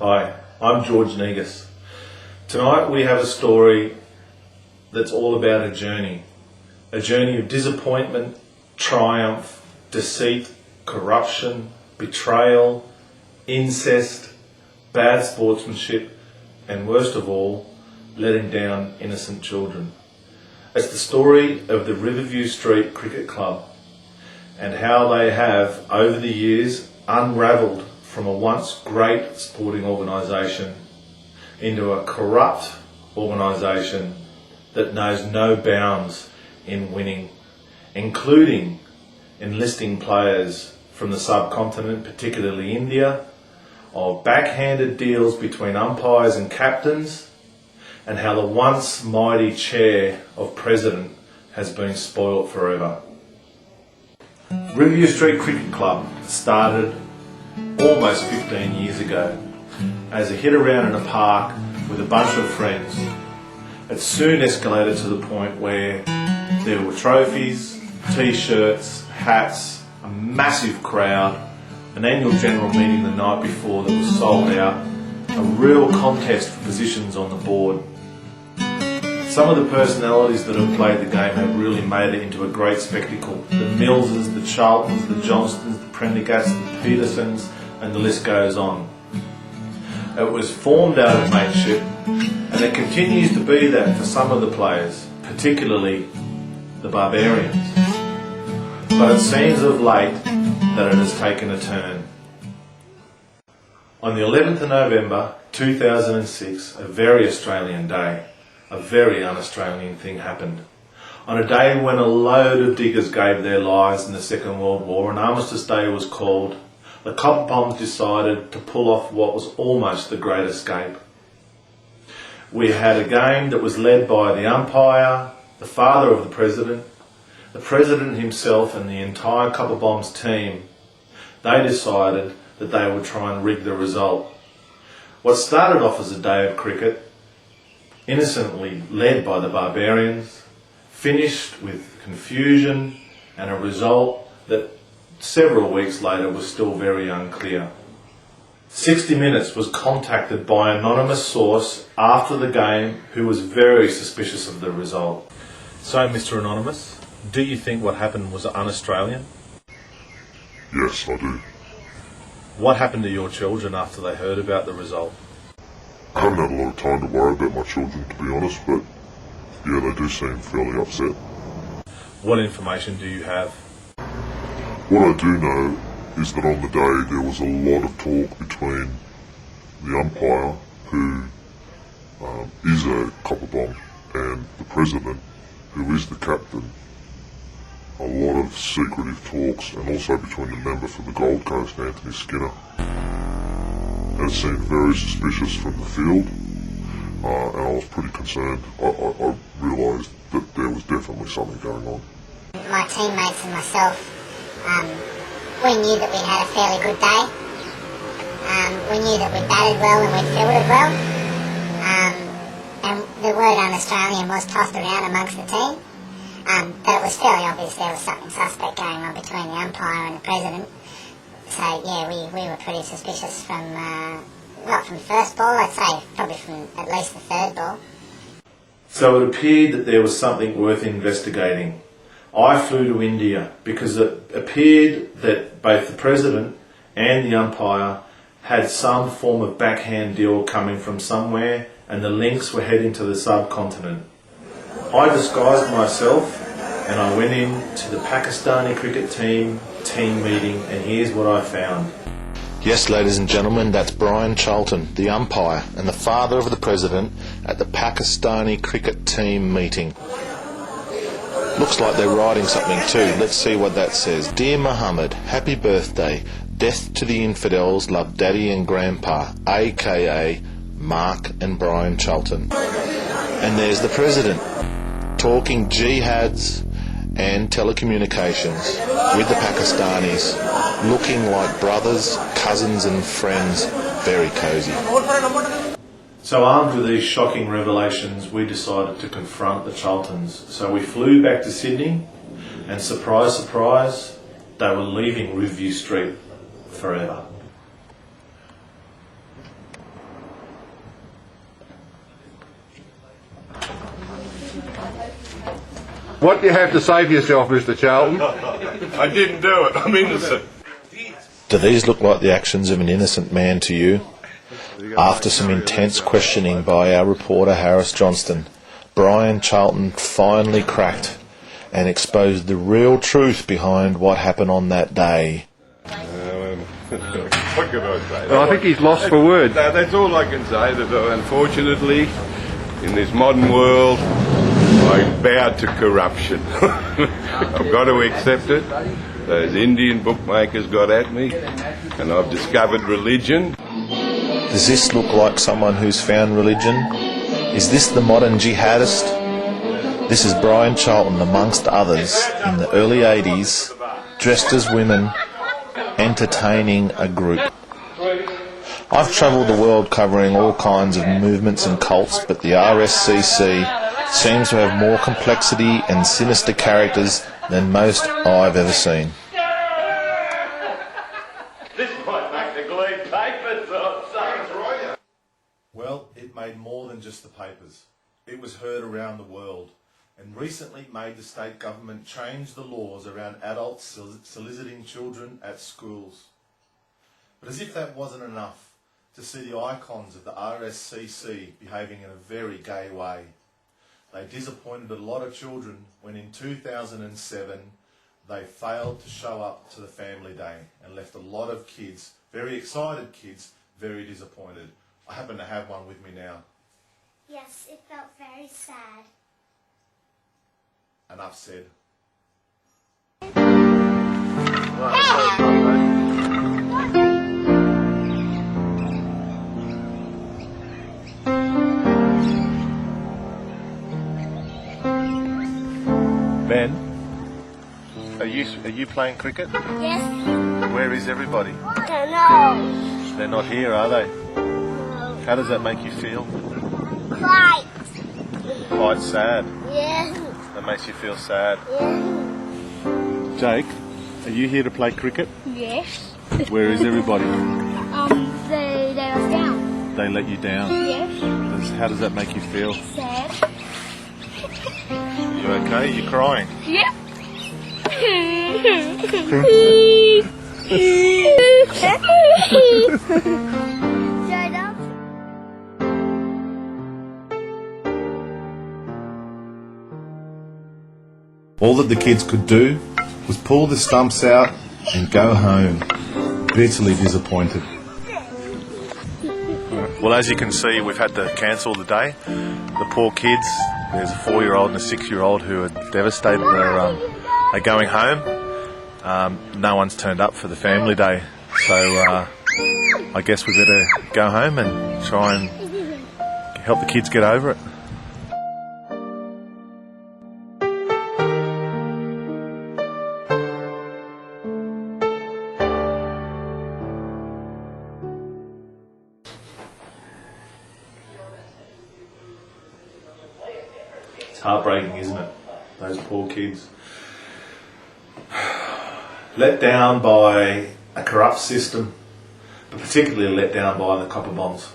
Hi, I'm George Negus. Tonight we have a story that's all about a journey of disappointment, triumph, deceit, corruption, betrayal, incest, bad sportsmanship, and worst of all, letting down innocent children. It's the story of the Riverview Street Cricket Club and how they have, over the years, unravelled from a once great sporting organisation into a corrupt organisation that knows no bounds in winning, including enlisting players from the subcontinent, particularly India, of backhanded deals between umpires and captains, and how the once mighty chair of president has been spoilt forever. Riverview Street Cricket Club started almost 15 years ago as a hit around in a park with a bunch of friends. It soon escalated to the point where there were trophies, t-shirts, hats, a massive crowd, an annual general meeting the night before that was sold out, a real contest for positions on the board. Some of the personalities that have played the game have really made it into a great spectacle. The Millses, the Charltons, the Johnstons, the Prendergasts, the Petersons, and the list goes on. It was formed out of mateship, and it continues to be that for some of the players, particularly the Barbarians. But it seems of late that it has taken a turn. On the 11th of November 2006, a very Australian day, a very un-Australian thing happened. On a day when a load of diggers gave their lives in the Second World War, an Armistice Day was called. The copper bombs decided to pull off what was almost the great escape. We had a game that was led by the umpire, the father of the president himself, and the entire copper bombs team. They decided that they would try and rig the result. What started off as a day of cricket, innocently led by the Barbarians, finished with confusion and a result that several weeks later was still very unclear. 60 Minutes was contacted by an anonymous source after the game who was very suspicious of the result. So, Mr. Anonymous, do you think what happened was un-Australian? Yes, I do. What happened to your children after they heard about the result? I haven't had a lot of time to worry about my children, to be honest, but yeah, they do seem fairly upset. What information do you have? What I do know is that on the day there was a lot of talk between the umpire, who is a copper bomb, and the president, who is the captain. A lot of secretive talks, and also between the member for the Gold Coast, Anthony Skinner. And it seemed very suspicious from the field, and I was pretty concerned. I realised that there was definitely something going on. My teammates and myself, we knew that we'd had a fairly good day. We knew that we'd batted well and we'd fielded well. And the word un-Australian was tossed around amongst the team. But it was fairly obvious there was something suspect going on between the umpire and the president. So yeah, we were pretty suspicious from, not from first ball, I'd say probably from at least the third ball. So it appeared that there was something worth investigating. I flew to India because it appeared that both the president and the umpire had some form of backhand deal coming from somewhere, and the links were heading to the subcontinent. I disguised myself and I went in to the Pakistani cricket team meeting, and here's what I found. Yes, ladies and gentlemen, that's Brian Charlton, the umpire and the father of the president at the Pakistani cricket team meeting. Looks like they're writing something too. Let's see what that says. Dear Muhammad, happy birthday. Death to the infidels, love daddy and grandpa, aka Mark and Brian Charlton. And there's the president, talking jihads and telecommunications with the Pakistanis, looking like brothers, cousins and friends, very cosy. So armed with these shocking revelations, we decided to confront the Charltons. So we flew back to Sydney, and surprise, surprise, they were leaving Riverview Street forever. What do you have to say for yourself, Mr. Charlton? I didn't do it. I'm innocent. Do these look like the actions of an innocent man to you? After some intense questioning by our reporter Harris Johnston, Brian Charlton finally cracked and exposed the real truth behind what happened on that day. What can I say? Well, I think he's lost for words. No, that's all I can say. That unfortunately, in this modern world, I bow to corruption. I've got to accept it. Those Indian bookmakers got at me, and I've discovered religion. Does this look like someone who's found religion? Is this the modern jihadist? This is Brian Charlton, amongst others, in the early 80s, dressed as women, entertaining a group. I've travelled the world covering all kinds of movements and cults, but the RSCC seems to have more complexity and sinister characters than most I've ever seen. This might make the Glean papers or something. Well, it made more than just the papers. It was heard around the world, and recently made the state government change the laws around adults soliciting children at schools. But as if that wasn't enough, to see the icons of the RSCC behaving in a very gay way. They disappointed a lot of children when in 2007 they failed to show up to the family day and left a lot of kids, very excited kids, very disappointed. I happen to have one with me now. Yes, it felt very sad. Enough said. Ben, are you playing cricket? Yes. Where is everybody? Don't know. They're not here, are they? No. How does that make you feel? Quite. Quite sad. Yes. That makes you feel sad. Yes. Jake, are you here to play cricket? Yes. Where is everybody? They let us down. They let you down. Yes. How does that make you feel? Sad. You okay? You crying? Yep. Shut up. All that the kids could do was pull the stumps out and go home, bitterly disappointed. Well, as you can see, we've had to cancel the day. The poor kids, there's a 4-year-old and a 6-year-old who are devastated. They're going home. No one's turned up for the family day, so I guess we better go home and try and help the kids get over it. It's heartbreaking, isn't it? Those poor kids. Let down by a corrupt system, but particularly let down by the copper bombs.